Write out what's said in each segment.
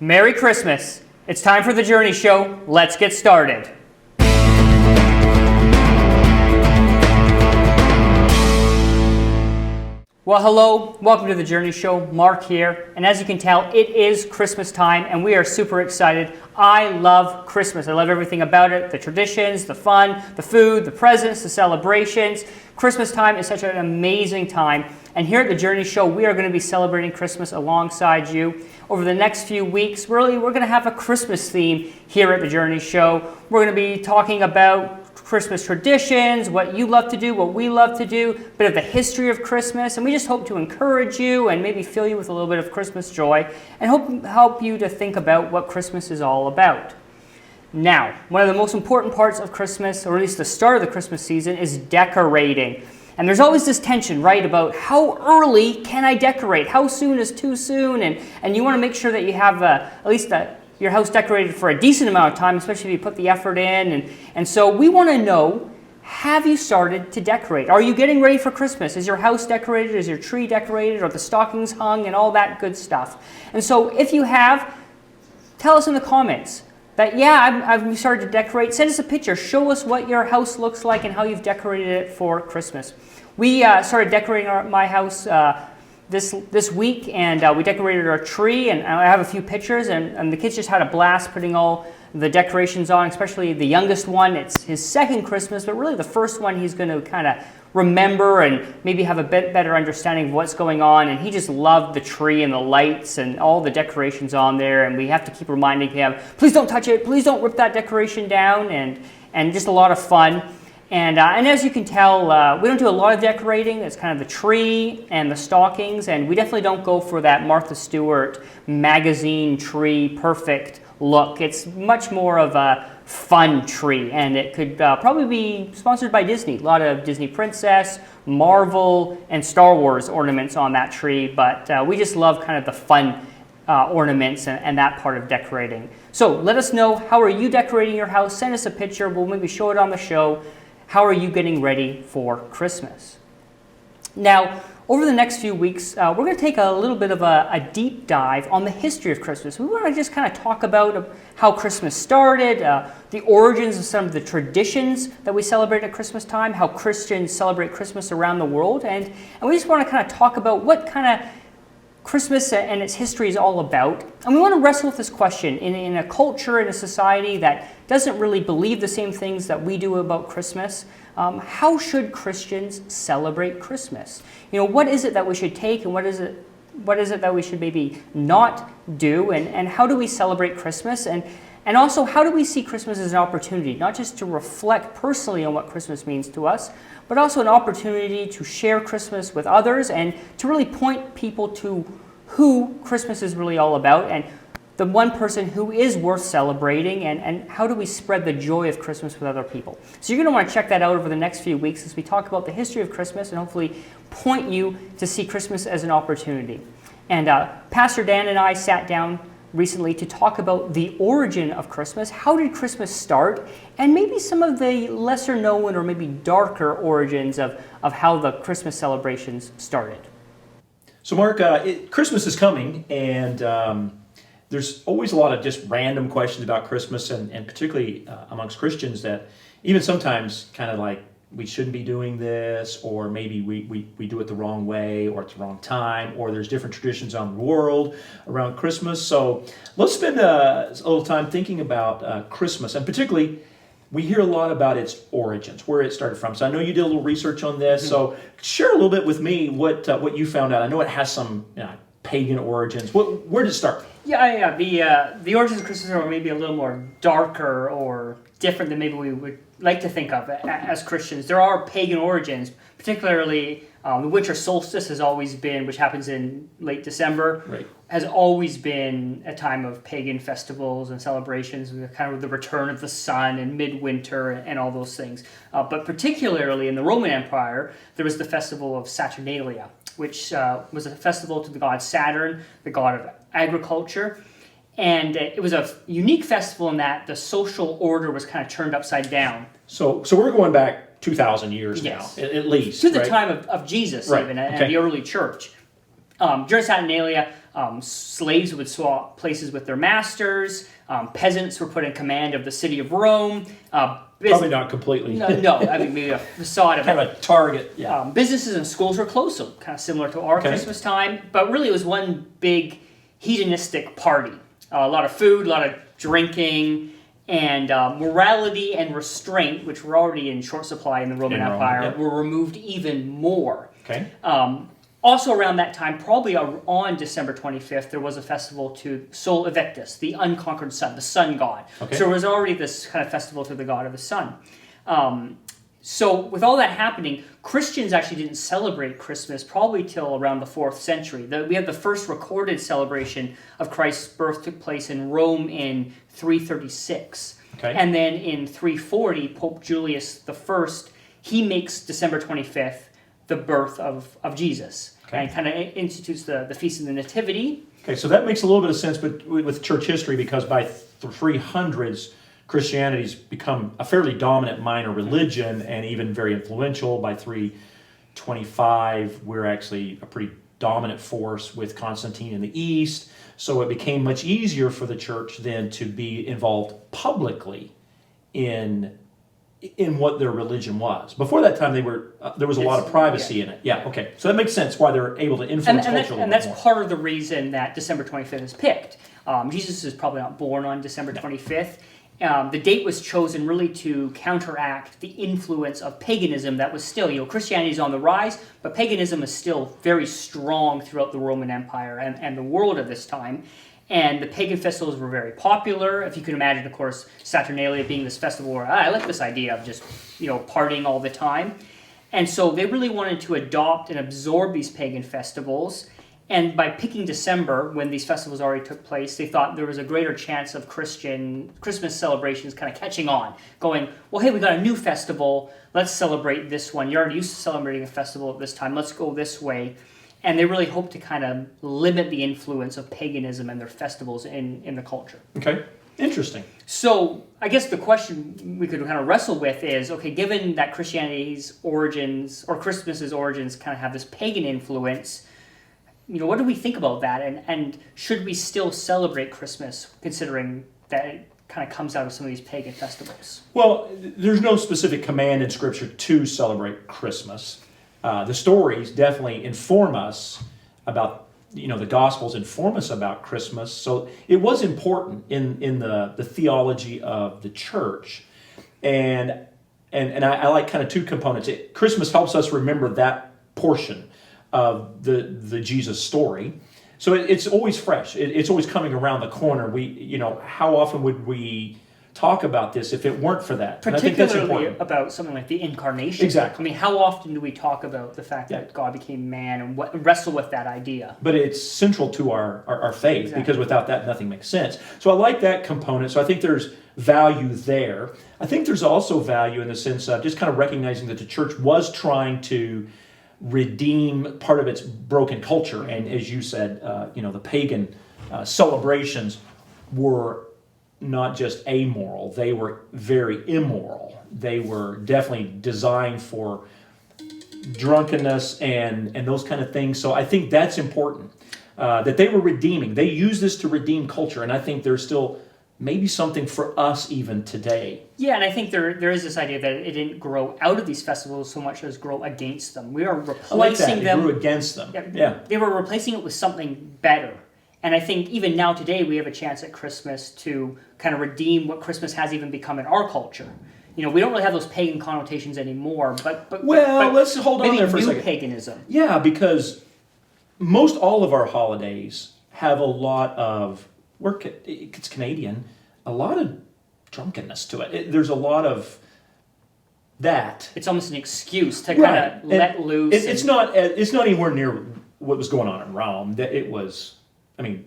Merry Christmas. It's time for the Journey Show. Let's get started. Well, hello. Welcome to the Journey Show. Mark here. And as you can tell, it is Christmas time and we are super excited. I love Christmas. I love everything about it. The traditions, the fun, the food, the presents, the celebrations. Christmas time is such an amazing time. And here at the Journey Show, we are going to be celebrating Christmas alongside you. Over the next few weeks, we're going to have a Christmas theme here at the Journey Show. We're going to be talking about Christmas traditions, what you love to do, what we love to do, a bit of the history of Christmas, and we just hope to encourage you and maybe fill you with a little bit of Christmas joy and help you to think about what Christmas is all about. Now, one of the most important parts of Christmas, or at least the start of the Christmas season, is decorating. And there's always this tension, right, about how early can I decorate? How soon is too soon? And you want to make sure that you have at least your house decorated for a decent amount of time, especially if you put the effort in. And so we want to know, have you started to decorate? Are you getting ready for Christmas? Is your house decorated? Is your tree decorated? Are the stockings hung? And all that good stuff. And so if you have, tell us in the comments that, yeah, I've started to decorate. Send us a picture. Show us what your house looks like and how you've decorated it for Christmas. We started decorating my house this week, and we decorated our tree, and I have a few pictures, and the kids just had a blast putting all the decorations on, especially the youngest one. It's his second Christmas, but really the first one he's going to kind of remember and maybe have a bit better understanding of what's going on, and he just loved the tree and the lights and all the decorations on there, and we have to keep reminding him, please don't touch it, please don't rip that decoration down, and just a lot of fun. And as you can tell, we don't do a lot of decorating. It's kind of the tree and the stockings, and we definitely don't go for that Martha Stewart magazine tree perfect look. It's much more of a fun tree, and it could probably be sponsored by Disney. A lot of Disney Princess, Marvel, and Star Wars ornaments on that tree, but we just love kind of the fun ornaments and that part of decorating. So let us know, how are you decorating your house? Send us a picture. We'll maybe show it on the show. How are you getting ready for Christmas? Now, over the next few weeks, we're going to take a little bit of a deep dive on the history of Christmas. We want to just kind of talk about how Christmas started, the origins of some of the traditions that we celebrate at Christmas time, how Christians celebrate Christmas around the world, and we just want to kind of talk about what kind of Christmas and its history is all about. And we want to wrestle with this question in a culture, in a society that doesn't really believe the same things that we do about Christmas. How should Christians celebrate Christmas? You know, what is it that we should take, and what is it that we should maybe not do, and how do we celebrate Christmas? And also, how do we see Christmas as an opportunity, not just to reflect personally on what Christmas means to us, but also an opportunity to share Christmas with others and to really point people to who Christmas is really all about and the one person who is worth celebrating, and how do we spread the joy of Christmas with other people. So you're going to want to check that out over the next few weeks as we talk about the history of Christmas and hopefully point you to see Christmas as an opportunity. And Pastor Dan and I sat down recently to talk about the origin of Christmas. How did Christmas start? And maybe some of the lesser known or maybe darker origins of how the Christmas celebrations started. So Mark, Christmas is coming, and there's always a lot of just random questions about Christmas, and particularly amongst Christians, that even sometimes kind of like, we shouldn't be doing this, or maybe we do it the wrong way, or it's the wrong time, or there's different traditions on the world around Christmas. So let's spend a little time thinking about Christmas, and particularly we hear a lot about its origins, where it started from. So I know you did a little research on this, so share a little bit with me what you found out. I know it has some pagan origins. Where did it start? Yeah. The origins of Christmas are maybe a little more darker or different than maybe we would like to think of as Christians. There are pagan origins, particularly the winter solstice has always been, which happens in late December, right, has always been a time of pagan festivals and celebrations, kind of the return of the sun and midwinter and all those things. But particularly in the Roman Empire, there was the festival of Saturnalia, which was a festival to the god Saturn, the god of agriculture. And it was a unique festival in that the social order was kind of turned upside down. So we're going back 2,000 years yes. now, at least. To the right? time of Jesus, right. even, okay. and the early church. During Saturnalia, Slaves would swap places with their masters. Peasants were put in command of the city of Rome. Probably not completely. No, I mean maybe a facade of kind it. of a target. Yeah. Businesses and schools were closed, so kind of similar to our Okay. Christmas time. But really, it was one big hedonistic party. A lot of food, a lot of drinking, and morality and restraint, which were already in short supply in the Roman In Rome, Empire, yep. were removed even more. Okay. Also around that time, probably on December 25th, there was a festival to Sol Invictus, the unconquered sun, the sun god. Okay. So there was already this kind of festival to the god of the sun. So with all that happening, Christians actually didn't celebrate Christmas probably till around the 4th century. We have the first recorded celebration of Christ's birth took place in Rome in 336. Okay. And then in 340, Pope Julius I, he makes December 25th the birth of Jesus. Okay. And kind of institutes the Feast of the Nativity. Okay, so that makes a little bit of sense, but with church history, because by the 300s, Christianity's become a fairly dominant minor religion and even very influential. By 325, we're actually a pretty dominant force with Constantine in the east. So it became much easier for the church then to be involved publicly in what their religion was. Before that time, there was a lot of privacy in it. Yeah, okay. So that makes sense why they're able to influence culture And that's part of the reason that December 25th is picked. Jesus is probably not born on December 25th. The date was chosen really to counteract the influence of paganism that was still, Christianity is on the rise, but paganism is still very strong throughout the Roman Empire and the world at this time. And the pagan festivals were very popular. If you can imagine, of course, Saturnalia being this festival where I like this idea of just, partying all the time. And so they really wanted to adopt and absorb these pagan festivals. And by picking December, when these festivals already took place, they thought there was a greater chance of Christmas celebrations kind of catching on. Going, well, hey, we got a new festival. Let's celebrate this one. You're already used to celebrating a festival at this time. Let's go this way. And they really hope to kind of limit the influence of paganism and their festivals in the culture. Okay, interesting. So I guess the question we could kind of wrestle with is, okay, given that Christianity's origins or Christmas's origins kind of have this pagan influence, what do we think about that? And should we still celebrate Christmas considering that it kind of comes out of some of these pagan festivals? Well, there's no specific command in Scripture to celebrate Christmas. The stories definitely inform us about, the Gospels inform us about Christmas. So it was important in the theology of the church. And I like kind of two components. Christmas helps us remember that portion of the Jesus story. So it's always fresh. It's always coming around the corner. How often would we talk about this if it weren't for that? And I think that's Particularly important. about something like the incarnation. Exactly. I mean, how often do we talk about the fact that God became man and wrestle with that idea? But it's central to our faith, Exactly. because without that, nothing makes sense. So I like that component. So I think there's value there. I think there's also value in the sense of just kind of recognizing that the church was trying to redeem part of its broken culture. And as you said, the pagan celebrations were not just amoral, they were very immoral. They were definitely designed for drunkenness and those kind of things. So I think that's important, that they were redeeming. They used this to redeem culture, and I think there's still maybe something for us even today. Yeah, and I think there is this idea that it didn't grow out of these festivals so much as grow against them. We are replacing them. It grew against them. Yeah. They were replacing it with something better. And I think even now today we have a chance at Christmas to kind of redeem what Christmas has even become in our culture. We don't really have those pagan connotations anymore, but let's hold on maybe there for a new second. paganism. Yeah, because most all of our holidays have a lot of, it's Canadian, a lot of drunkenness to it. There's a lot of that. It's almost an excuse to kind of let loose. It's not anywhere near what was going on in Rome. That it was.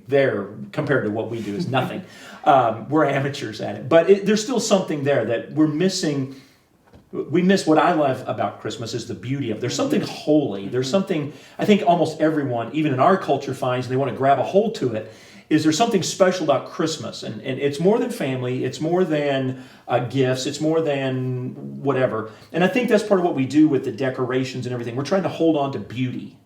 There, compared to what we do, is nothing. We're amateurs at it. But there's still something there that we're missing. We miss what I love about Christmas is the beauty of it. There's something holy. There's something, I think almost everyone, even in our culture, finds, and they want to grab a hold to it, is there's something special about Christmas. And it's more than family. It's more than gifts. It's more than whatever. And I think that's part of what we do with the decorations and everything. We're trying to hold on to beauty.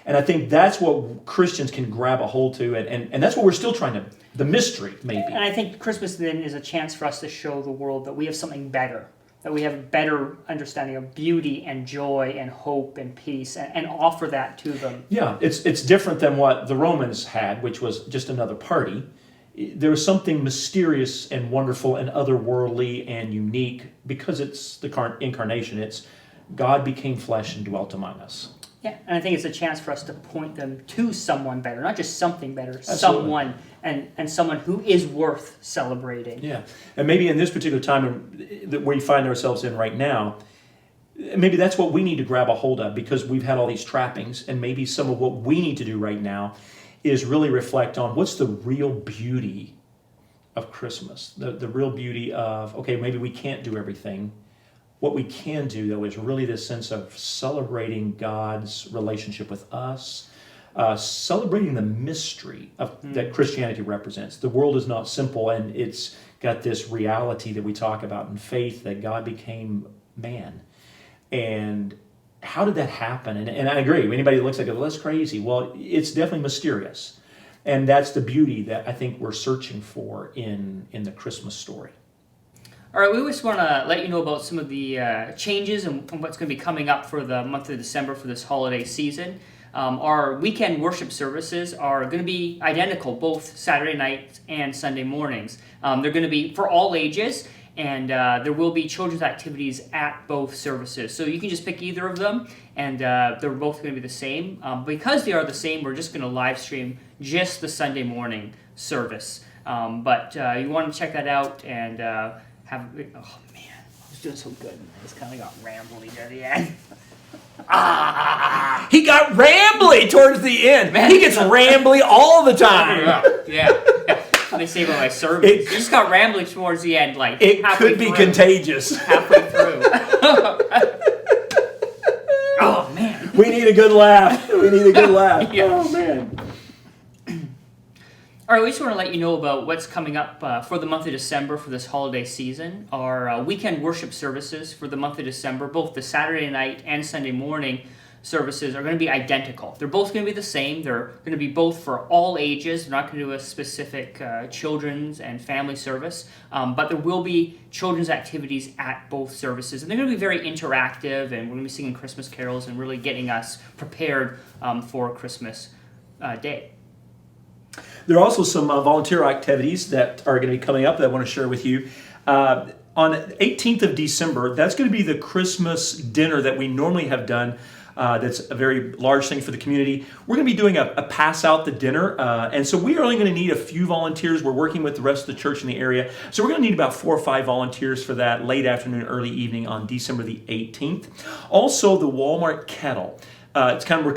And I think that's what Christians can grab a hold to, and that's what we're still trying to, the mystery, maybe. And I think Christmas then is a chance for us to show the world that we have something better, that we have a better understanding of beauty and joy and hope and peace, and offer that to them. Yeah, it's different than what the Romans had, which was just another party. There was something mysterious and wonderful and otherworldly and unique because it's the incarnation. It's God became flesh and dwelt among us. Yeah, and I think it's a chance for us to point them to someone better, not just something better, Absolutely. someone, and someone who is worth celebrating. Yeah, and maybe in this particular time that we find ourselves in right now, maybe that's what we need to grab a hold of, because we've had all these trappings, and maybe some of what we need to do right now is really reflect on what's the real beauty of Christmas, the real beauty of, okay, maybe we can't do everything. What we can do, though, is really this sense of celebrating God's relationship with us, celebrating the mystery that Christianity represents. The world is not simple, and it's got this reality that we talk about in faith, that God became man. And how did that happen? And I agree. Anybody that looks like, well, that's crazy. Well, it's definitely mysterious. And that's the beauty that I think we're searching for in the Christmas story. All right, we just want to let you know about some of the changes and what's going to be coming up for the month of December for this holiday season. Our weekend worship services are going to be identical, both Saturday nights and Sunday mornings. They're going to be for all ages, and there will be children's activities at both services. So you can just pick either of them, and they're both going to be the same. Because they are the same, we're just going to live stream just the Sunday morning service. But you want to check that out and oh man, I was doing so good. I just kind of got rambly at the end. He got rambly towards the end. Man, he gets rambly all the time. Yeah. They say about my service. You just got rambly towards the end, like it could be contagious. Halfway through. Oh man. We need a good laugh. Yeah. Oh man. All right, we just want to let you know about what's coming up for the month of December for this holiday season. Our weekend worship services for the month of December, both the Saturday night and Sunday morning services, are going to be identical. They're both going to be the same. They're going to be both for all ages. They're not going to do a specific children's and family service, but there will be children's activities at both services. And they're going to be very interactive, and we're going to be singing Christmas carols and really getting us prepared for Christmas Day. There are also some volunteer activities that are going to be coming up that I want to share with you. On 18th of December, that's going to be the Christmas dinner that we normally have done. That's a very large thing for the community. We're going to be doing a pass out the dinner, and so we are only going to need a few volunteers. We're working with the rest of the church in the area, so we're going to need about 4 or 5 volunteers for that late afternoon, early evening on December the 18th. Also, the Walmart kettle. We're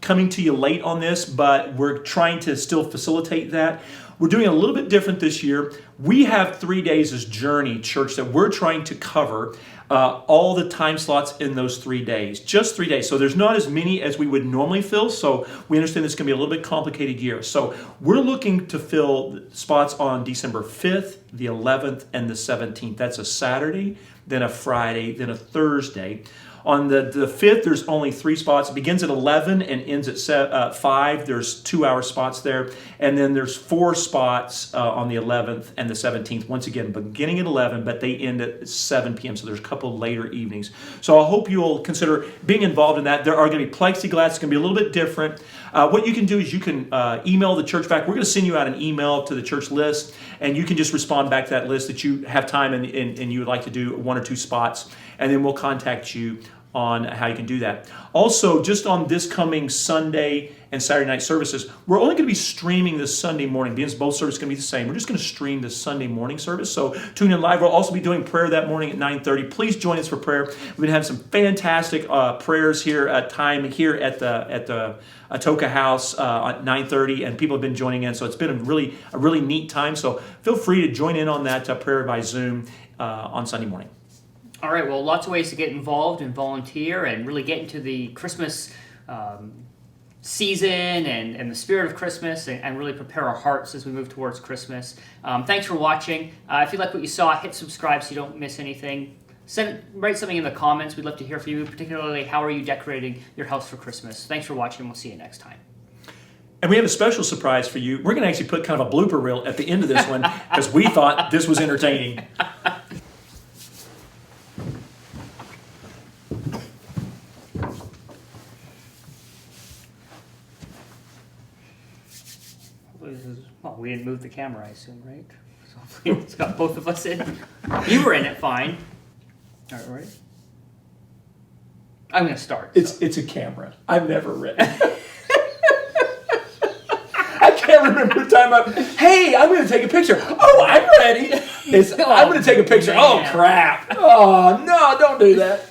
coming to you late on this, but we're trying to still facilitate that. We're doing a little bit different this year. We have 3 days as Journey Church that we're trying to cover all the time slots in those 3 days. Just 3 days. So there's not as many as we would normally fill. So we understand it's going to be a little bit complicated year. So we're looking to fill spots on December 5th, the 11th, and the 17th. That's a Saturday, then a Friday, then a Thursday. On the 5th, there's only 3 spots. It begins at 11 and ends at 5. There's 2-hour spots there. And then there's 4 spots on the 11th and the 17th. Once again, beginning at 11, but they end at 7 p.m. So there's a couple later evenings. So I hope you'll consider being involved in that. There are going to be plexiglass. It's going to be a little bit different. What you can do is you can email the church back. We're going to send you out an email to the church list, and you can just respond back to that list that you have time and you would like to do 1 or 2 spots, and then we'll contact you on how you can do that. Also, just on this coming Sunday and Saturday night services, we're only going to be streaming this Sunday morning. Because both services are going to be the same, we're just going to stream the Sunday morning service. So tune in live. We'll also be doing prayer that morning at 9:30. Please join us for prayer. We've been having some fantastic prayers here at the Atoka House at 9:30, and people have been joining in. So it's been a really neat time. So feel free to join in on that prayer by Zoom on Sunday morning. All right, well, lots of ways to get involved and volunteer and really get into the Christmas season and the spirit of Christmas and really prepare our hearts as we move towards Christmas. Thanks for watching. If you like what you saw, hit subscribe so you don't miss anything. Write something in the comments. We'd love to hear from you, particularly how are you decorating your house for Christmas. Thanks for watching, and we'll see you next time. And we have a special surprise for you. We're going to actually put kind of a blooper reel at the end of this one because we thought this was entertaining. Well, we didn't move the camera, I assume, right? So hopefully it's got both of us in. You were in it fine. All right, ready? I'm going to start. It's a camera. I've never read it. I can't remember the time hey, I'm going to take a picture. Oh, I'm ready. I'm going to take a picture. Man. Oh, crap. Oh, no, don't do that.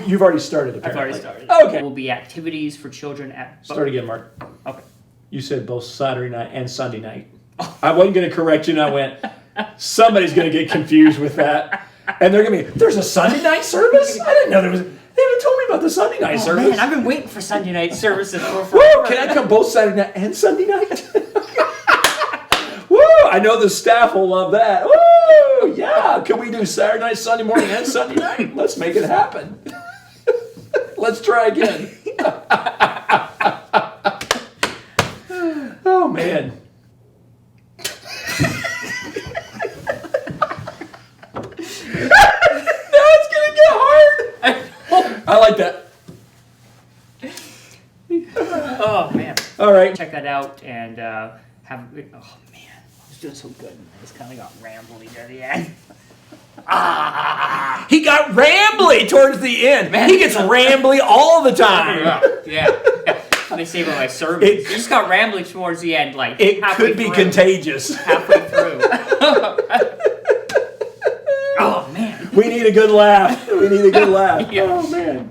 You've already started, apparently. I've already started. Okay. There will be activities for children at... Start again, Mark. Okay. You said both Saturday night and Sunday night. I wasn't going to correct you, and I went, somebody's going to get confused with that. And they're going to be, there's a Sunday night service? I didn't know there was... They haven't told me about the Sunday night service. Man, I've been waiting for Sunday night services for Woo! Can I come both Saturday night and Sunday night? Woo! I know the staff will love that. Woo! Yeah! Can we do Saturday night, Sunday morning, and Sunday night? Let's make it happen. Let's try again. Oh, man. Now it's going to get hard. I like that. Oh, man. All right. Check that out and have... Oh, man. I was doing so good. I just kind of got rambly near the end. He got rambly towards the end. Man. He gets rambly all the time. Yeah. They say about my service. You just got rambly towards the end, like It halfway could be through. contagious. Halfway through. Oh, man. We need a good laugh. We need a good laugh. Yeah. Oh, man.